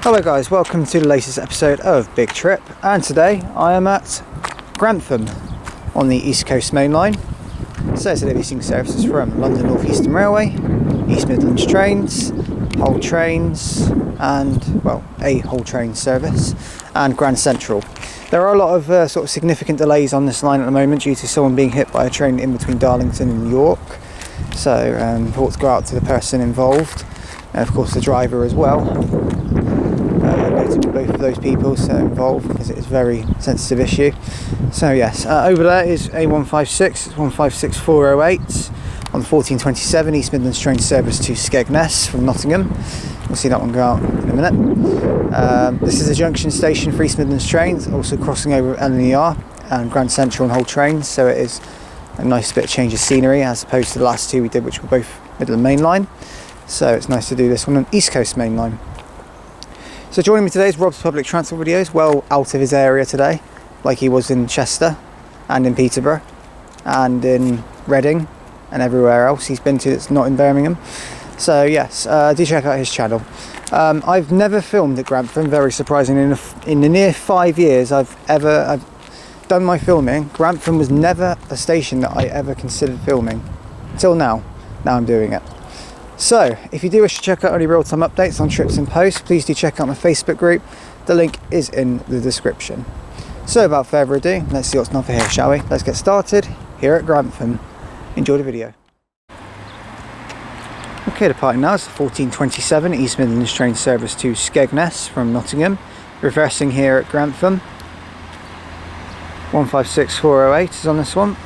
Hello guys, welcome to the latest episode of Big Trip, and today I am at Grantham on the East Coast Main Line. So it's leasing services from London North Eastern Railway, East Midlands Trains, Hull Trains, and well, a Hull Train service, and Grand Central. There are a lot of sort of significant delays on this line at the moment due to someone being hit by a train in between Darlington and Newark. So thoughts go out to the person involved, and of course the driver as well. Notably both of those people involved, because it is a very sensitive issue. So yes, over there is A156, it's 156408 on the 1427 East Midlands Train service to Skegness from Nottingham. We'll see that one go out in a minute. This is a junction station for East Midlands Trains, also crossing over LNER and Grand Central and Hull Trains, so it is a nice bit of change of scenery as opposed to the last two we did, which were both Midland Main Line. So it's nice to do this one on East Coast Main Line. So joining me today is Rob's public transport videos, well out of his area today, like he was in Chester and in Peterborough and in Reading and everywhere else he's been to that's not in Birmingham. So yes, do check out his channel. I've never filmed at Grantham, very surprisingly. In the near 5 years I've done my filming, Grantham was never a station that I ever considered filming until now. Now I'm doing it. So, if you do wish to check out any real-time updates on trips and posts, please do check out my Facebook group. The link is in the description. So, without further ado, let's see what's on for here, shall we? Let's get started here at Grantham. Enjoy the video. Okay, departing now is the 1427 East Midlands Train service to Skegness from Nottingham. Reversing here at Grantham. 156408 is on this one.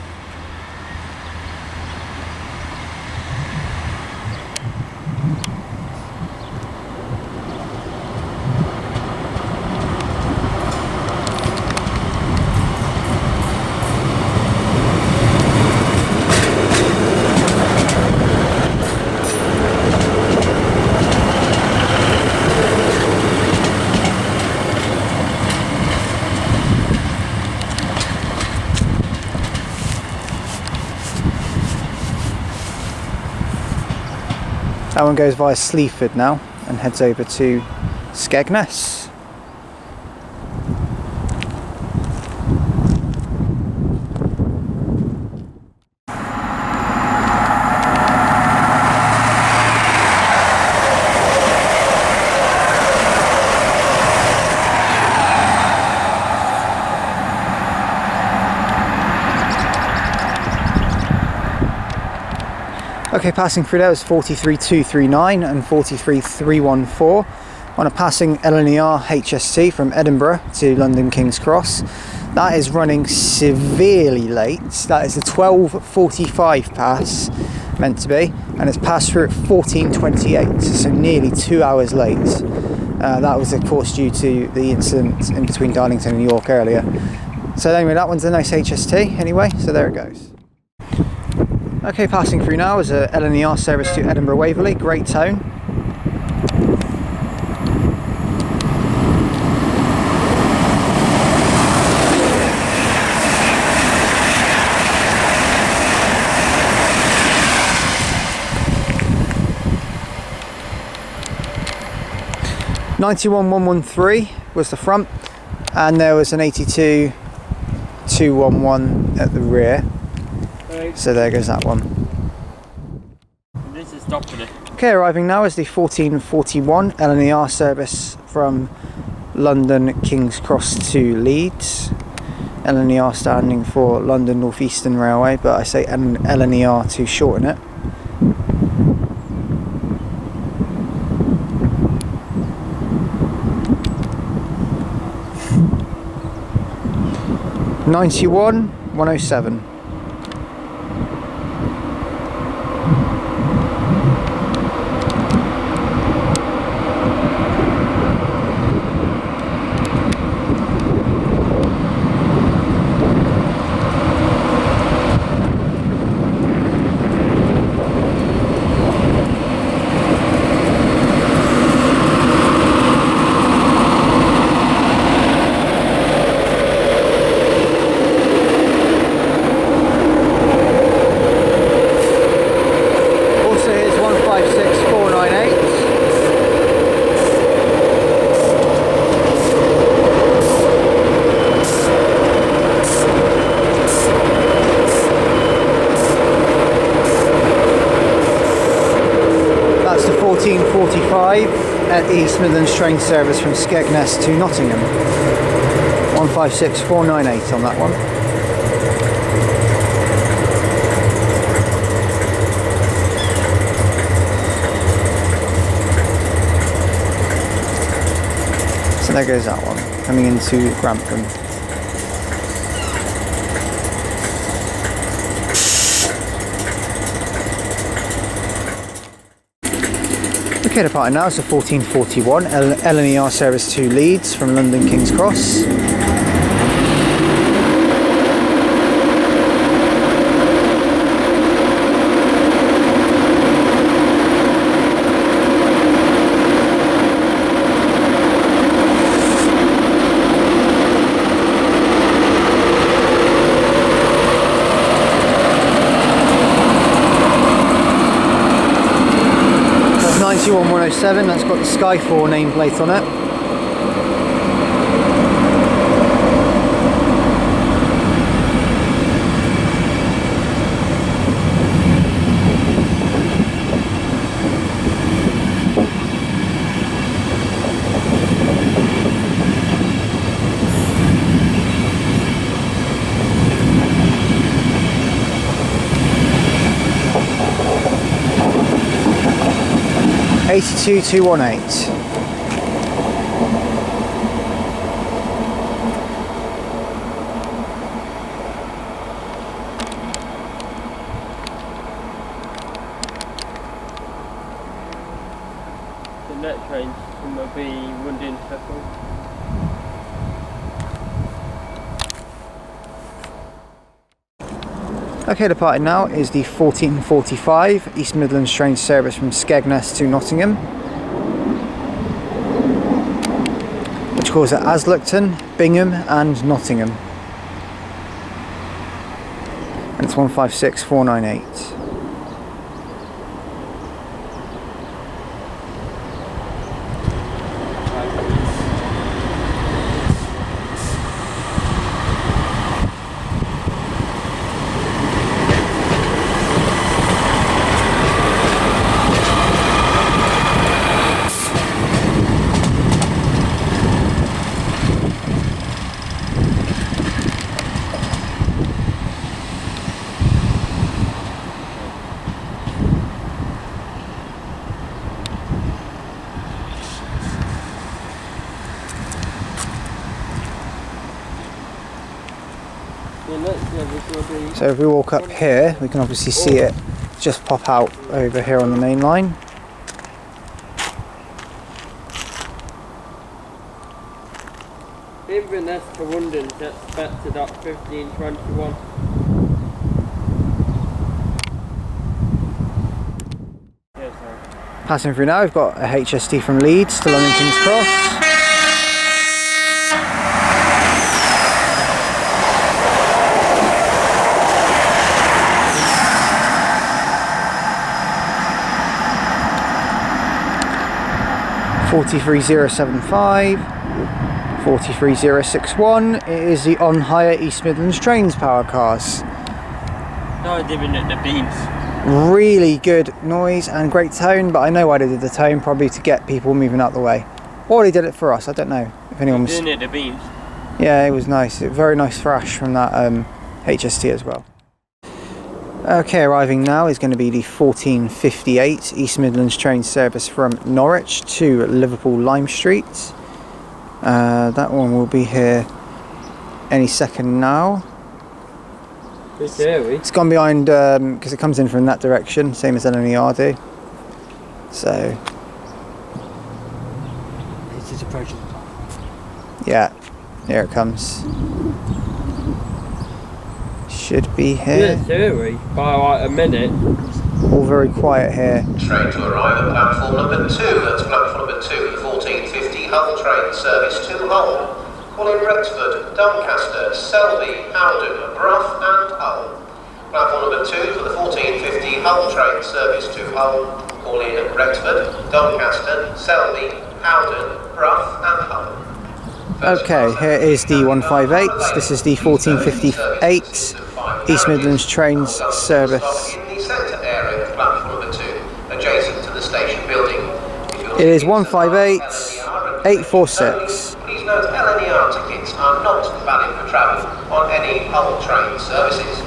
That one goes via Sleaford now and heads over to Skegness. Okay, passing through there is 43239 and 43314 on a passing LNER HST from Edinburgh to London King's Cross. That is running severely late. That is the 12:45 pass, meant to be, and it's passed through at 14:28, so nearly 2 hours late. That was of course due to the incident in between Darlington and York earlier. So anyway, that one's a nice HST anyway, so there it goes. Okay, passing through now is a LNER service to Edinburgh Waverley, great tone. (91.113) was the front, and there was an 82.211 at the rear. So there goes that one. This is stopping it. Okay, arriving now is the 1441 LNER service from London King's Cross to Leeds. LNER standing for London North Eastern Railway, but I say LNER to shorten it. (91.107). 155 at East Midlands train service from Skegness to Nottingham. 156498 on that one. So there goes that one, coming into Grantham. Okay, departing now is the 1441 LNER service to Leeds from London King's Cross. That's 92107, that's got the Skyfall nameplate on it. Eighty-two 218. The next train will be London Circle. Okay, departing now is the 1445 East Midlands train service from Skegness to Nottingham, which calls at Aslacton, Bingham and Nottingham. And it's 156498. So if we walk up here, we can obviously see it just pop out over here on the main line. Inverness to London is expected at 1521. Yeah, sorry. Passing through now, we've got a HST from Leeds to London King's Cross. (43075), 43061. It is the on hire East Midlands Trains power cars. No, giving it the beams. Really good noise and great tone, but I know why they did the tone, probably to get people moving out the way. Or they did it for us, I don't know if anyone was... Giving it the beams. Yeah, it was nice. Very nice thrash from that HST as well. Okay, arriving now is going to be the 1458 East Midlands train service from Norwich to Liverpool Lime Street. That one will be here any second now. It's gone behind, because it comes in from that direction, same as LNER do. So... It's just approaching the top. Yeah, here it comes. Should be here. Yeah, theory, by like a minute. All very quiet here. Train to arrive at platform number 2. That's platform number 2, the 1450 Hull train service to Hull. Calling Rexford, Doncaster, Selby, Howden, Brough and Hull. Platform number 2 for the 1450 Hull train service to Hull. Calling Rexford, Doncaster, Selby, Howden, Brough and Hull. Okay, here is the 158. This is the 1458 East Midlands Trains service. In the centre area of platform number 2, adjacent to the station building. If you're It is 158846. Please note LNER tickets are not valid for travel on any Hull train services.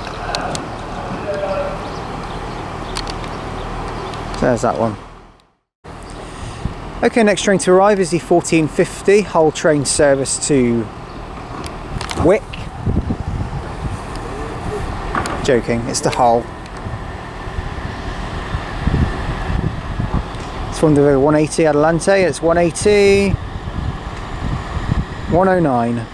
So there's that one. Okay, next train to arrive is the 1450 Hull train service to Wick. Joking, it's to Hull. It's one to 180 Adelante, it's 180 109.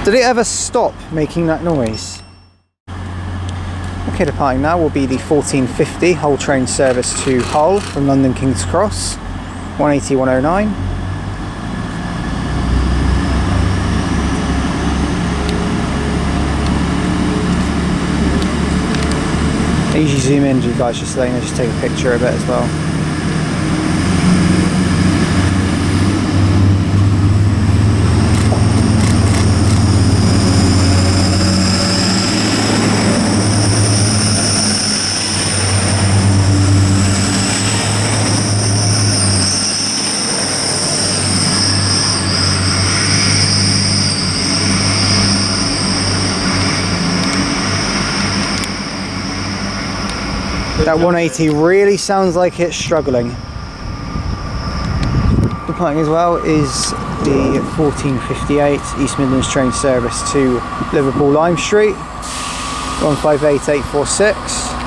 Did it ever stop making that noise? Okay, departing now will be the 1450 Hull train service to Hull from London King's Cross, 180 109. I usually zoom in to you guys just letting me just take a picture of it as well. That 180 really sounds like it's struggling. Departing as well is the 1458 East Midlands train service to Liverpool Lime Street, 158846.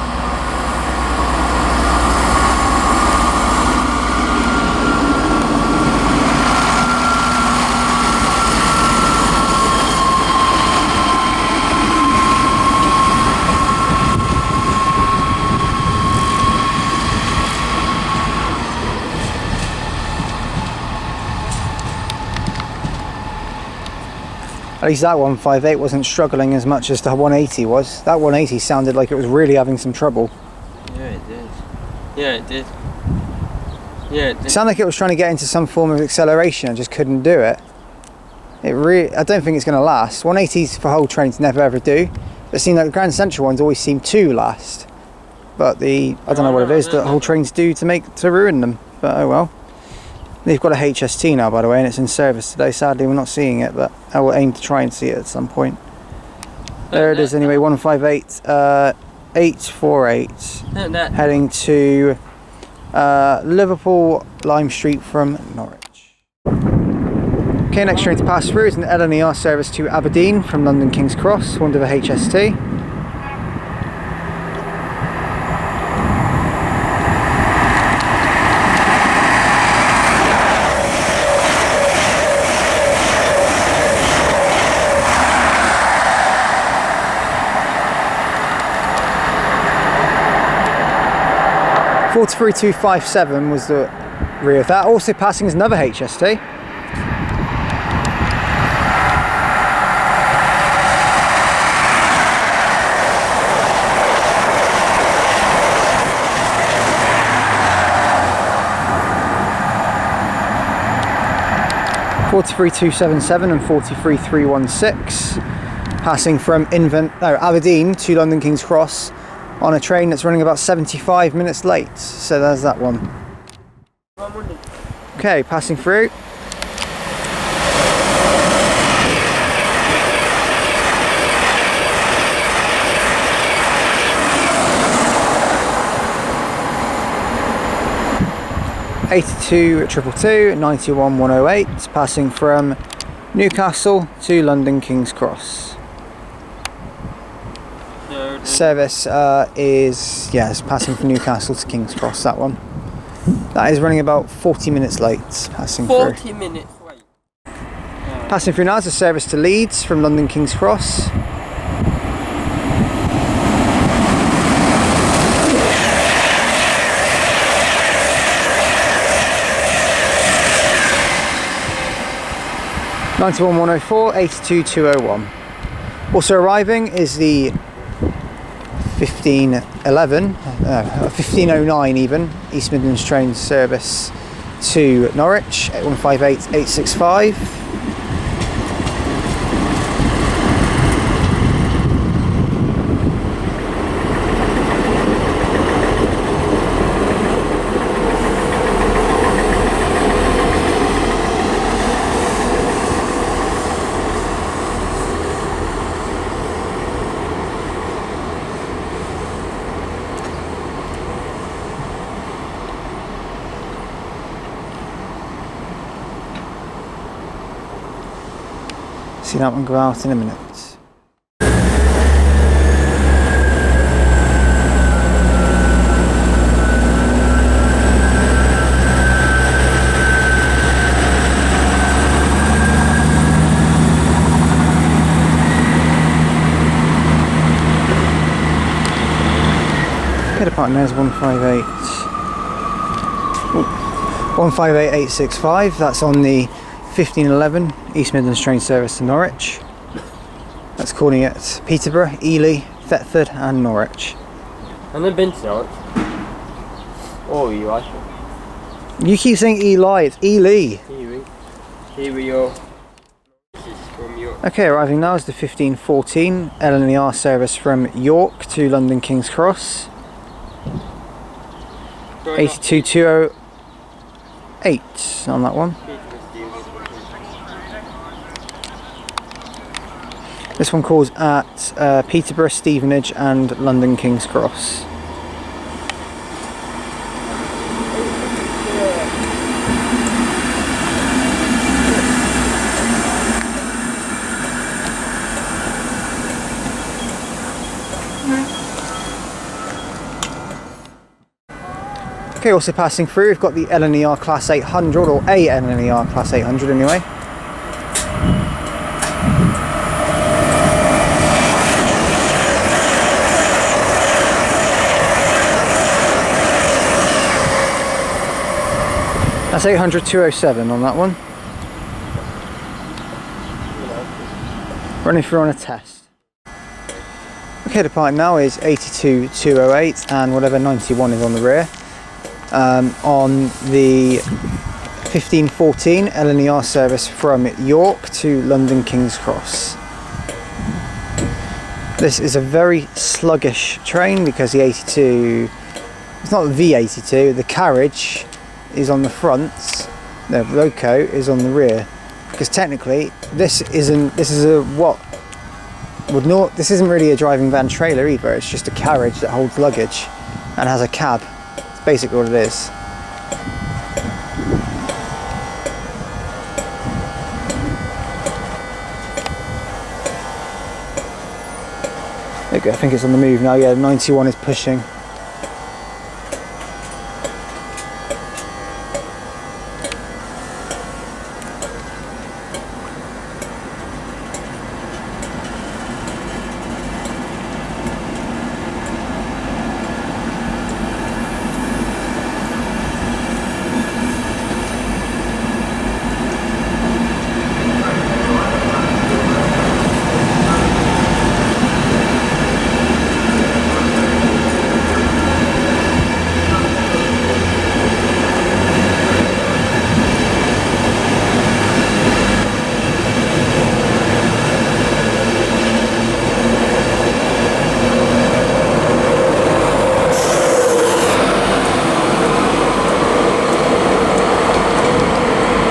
At least that 158 wasn't struggling as much as the 180 was. That 180 sounded like it was really having some trouble. Yeah, it did. Yeah, it did. Yeah, it did. It sounded like it was trying to get into some form of acceleration and just couldn't do it. I don't think it's going to last. 180s for whole trains never ever do. But it seemed like the Grand Central ones always seem to last. But I don't know what it is that whole trains do to ruin them. But oh well. They've got a HST now, by the way, and it's in service today. Sadly, we're not seeing it, but I will aim to try and see it at some point. There it is anyway, 158 848, heading to Liverpool Lime Street from Norwich. Okay, next train to pass through is an LNER service to Aberdeen from London King's Cross, one to the HST. (43257) was the rear of that. Also passing is another HST. (43277) and (43316) passing from Aberdeen to London King's Cross on a train that's running about 75 minutes late. So there's that one. Okay, passing through. (82 222) 91 108, passing from Newcastle to London King's Cross. Service is passing from Newcastle to King's Cross, that one. That is running about 40 minutes late, passing 40 through. minutes late. Passing through now is a service to Leeds from London King's Cross. (91 104) 82 201. Also arriving is the 1509 even, East Midlands Trains service to Norwich, 158-865. See that one go out in a minute. Head apart now is 158-865. That's on the 1511 East Midlands train service to Norwich. That's calling it Peterborough, Ely, Thetford and Norwich. I've never been to Norwich. Oh, you like it? You keep saying Ely, it's Ely. Here we go. This is from York. Okay, arriving now is the 1514 LNER service from York to London King's Cross. 82208 on that one. This one calls at Peterborough, Stevenage and London King's Cross. Okay, also passing through, we've got the LNER Class 800, or a LNER Class 800 anyway. That's 800-207 on that one. Running through on a test. Okay, the part now is 82-208 and whatever 91 is on the rear. On the 1514 LNER service from York to London King's Cross. This is a very sluggish train because the 82, it's not the 82, the carriage is on the front, the loco is on the rear, because technically this isn't really a driving van trailer either. It's just a carriage that holds luggage and has a cab. It's basically what it is. There you go, I think it's on the move now. Yeah, 91 is pushing.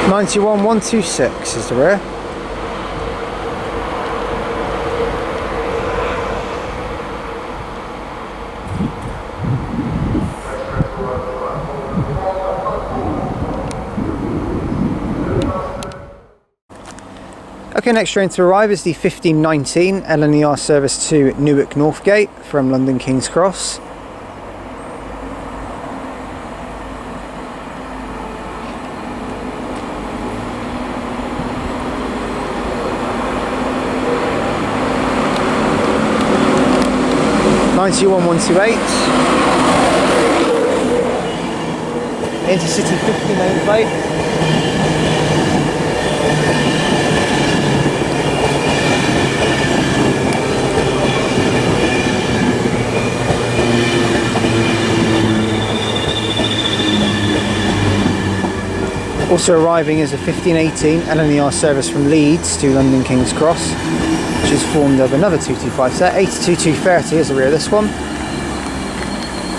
Ninety-one 126 is the rear. Okay, next train to arrive is the 1519 LNER service to Newark Northgate from London King's Cross. Intercity 50 nameplate. Also arriving is a 1518 LNER service from Leeds to London King's Cross, which is formed of another 225 set. 82230 is the rear of this one.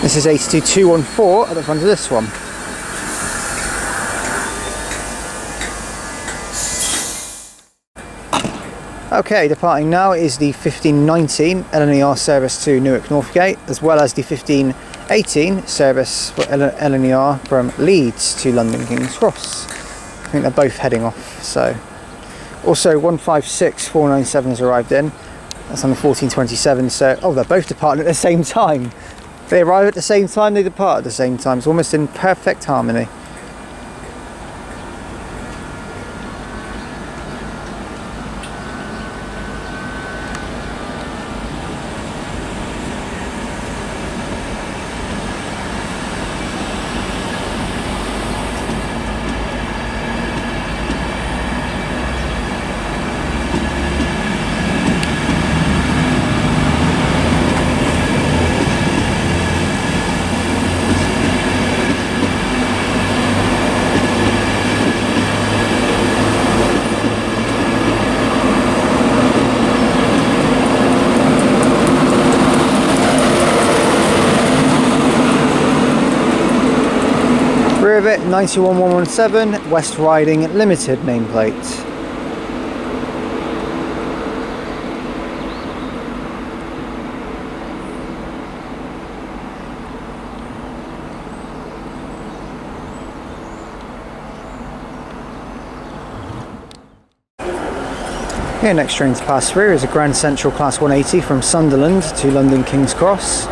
This is 82214 at the front of this one. Okay, departing now is the 1519 LNER service to Newark Northgate, as well as the 1518 service for LNER from Leeds to London King's Cross. I think they're both heading off. So, also 156497 has arrived in. That's on the 1427. So, oh, they're both departing at the same time. They arrive at the same time, they depart at the same time. It's almost in perfect harmony. Rear of it, 91117, West Riding Limited nameplate. Okay, next train to pass through is a Grand Central Class 180 from Sunderland to London King's Cross.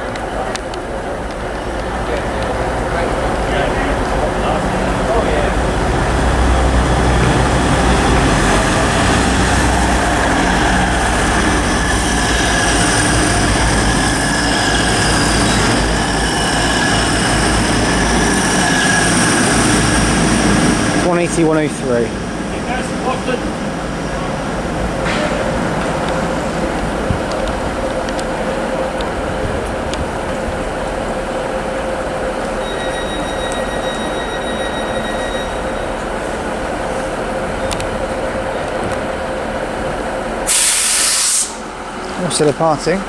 It's 180-103. Also departing.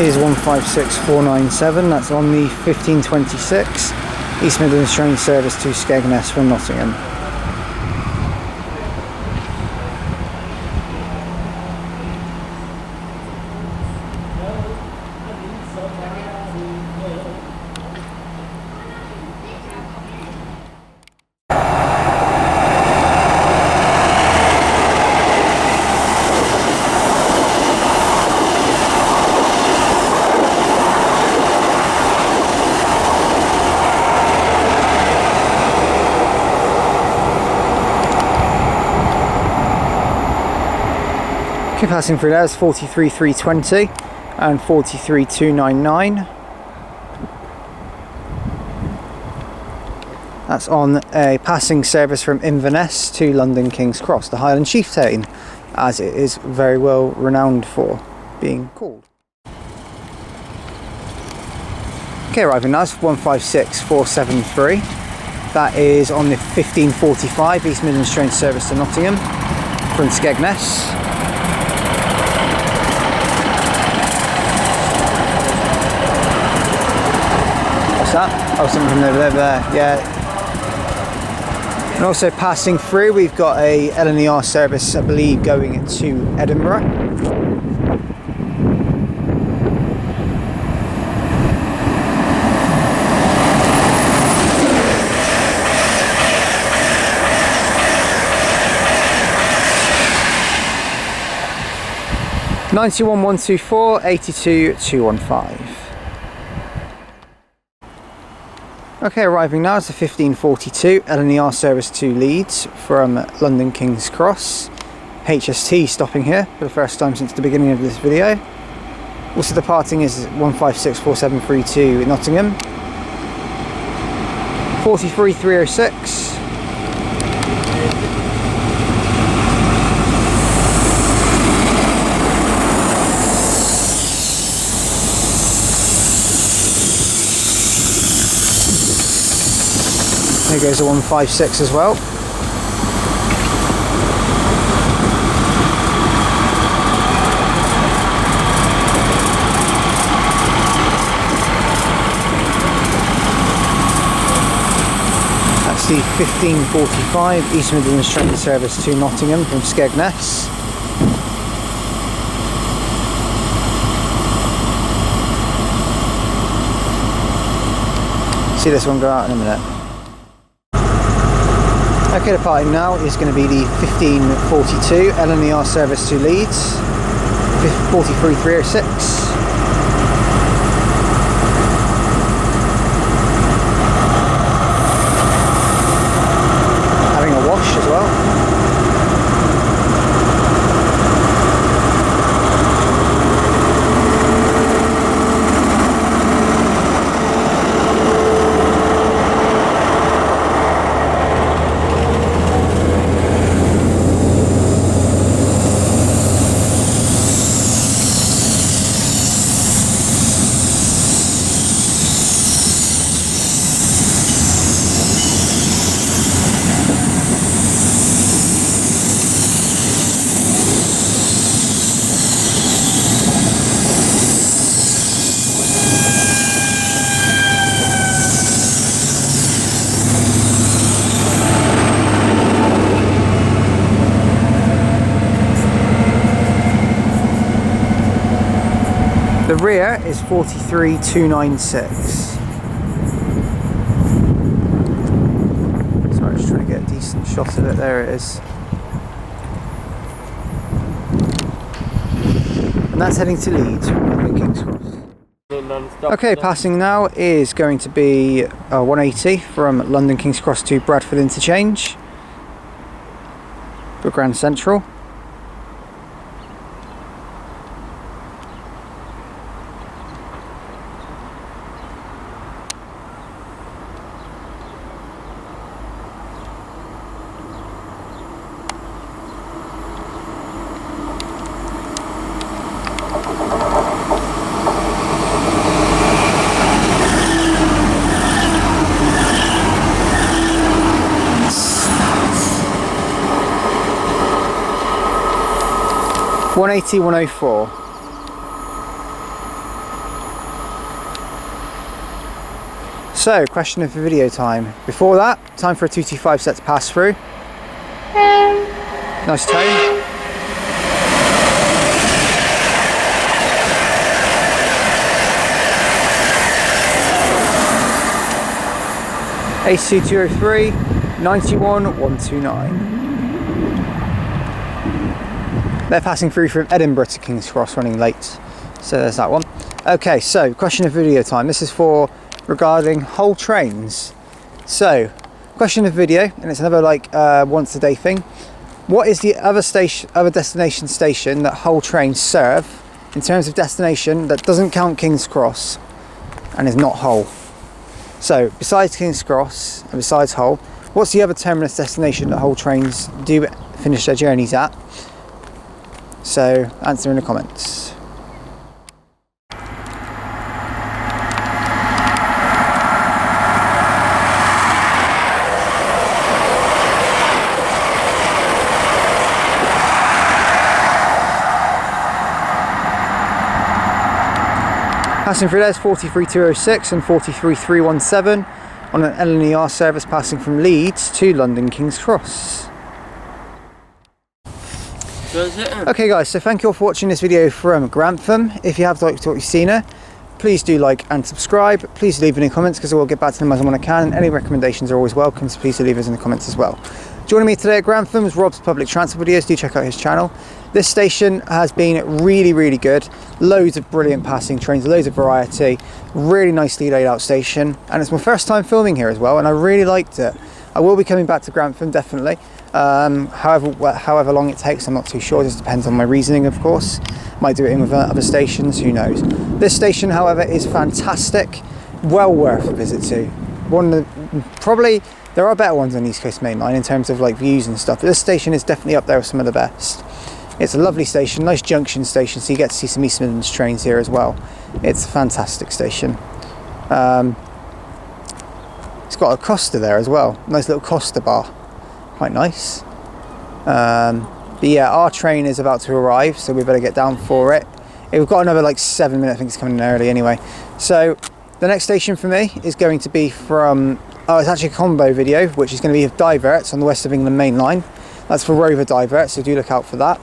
Is 156497, that's on the 1526 East Midlands Trains service to Skegness from Nottingham. Okay, passing through there is 43320 and 43299. That's on a passing service from Inverness to London King's Cross, the Highland Chieftain, as it is very well renowned for being called. Okay, arriving now is 156473. That is on the 1545 East Midlands Trains service to Nottingham from Skegness. That? Oh, something over there, yeah. And also passing through, we've got a LNER service, I believe, going to Edinburgh. (91-124), 82-215. Okay, arriving now is the 1542 LNER service to Leeds from London King's Cross. HST stopping here for the first time since the beginning of this video. Also departing is 1564732 Nottingham. 43306. There goes a 156 as well. That's the 1545 East Midlands Train service to Nottingham from Skegness. See this one go out in a minute. Okay, departing now is going to be the 1542 LNER service to Leeds, 43306. Having a wash as well. The rear is 43296. Sorry, just trying to get a decent shot of it. There it is. And that's heading to Leeds from King's Cross. Okay, passing now is going to be 180 from London King's Cross to Bradford interchange for Grand Central. One 104. So, question of the video time. Before that, time for a 225 set to pass through. Nice tone. AC203, 91129. They're passing through from Edinburgh to King's Cross, running late. So there's that one. Okay, so question of video time. This is for regarding whole trains. So, question of video, and it's another like once a day thing. What is the other destination station that whole trains serve in terms of destination that doesn't count King's Cross and is not Hull? So, besides King's Cross and besides Hull, what's the other terminus destination that whole trains do finish their journeys at? So, answer in the comments. Passing through there's 43206 and 43317 on an LNER service passing from Leeds to London King's Cross. Okay guys, so thank you all for watching this video from Grantham. If you have liked what you've seen here, please do like and subscribe. Please leave any comments because I will get back to them as and when I can. And any recommendations are always welcome, so please do leave us in the comments as well. Joining me today at Grantham is Rob's public transport videos. Do check out his channel. This station has been really good. Loads of brilliant passing trains, loads of variety, really nicely laid out station. And it's my first time filming here as well, and I really liked it. I will be coming back to Grantham, definitely. However long it takes, I'm not too sure. It just depends on my reasoning, of course. Might do it in with other stations, who knows. This station, however, is fantastic. Well worth a visit to. One of the, probably, there are better ones on the East Coast Main Line in terms of like views and stuff, but this station is definitely up there with some of the best. It's a lovely station, nice junction station, so you get to see some East Midlands trains here as well. It's a fantastic station. It's got a Costa there as well, nice little Costa bar, quite nice. But yeah, our train is about to arrive, so we better get down for it. We've got another like 7 minutes, I think it's coming in early anyway. So the next station for me is going to be from, it's actually a combo video, which is going to be of diverts on the West of England Main Line. That's for Rover diverts, so do look out for that.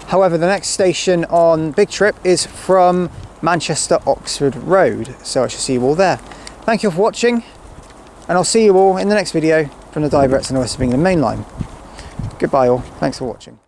However, the next station on Big Trip is from Manchester Oxford Road, so I shall see you all there. Thank you all for watching, and I'll see you all in the next video from the diverts on the West of England Main Line. Goodbye all, thanks for watching.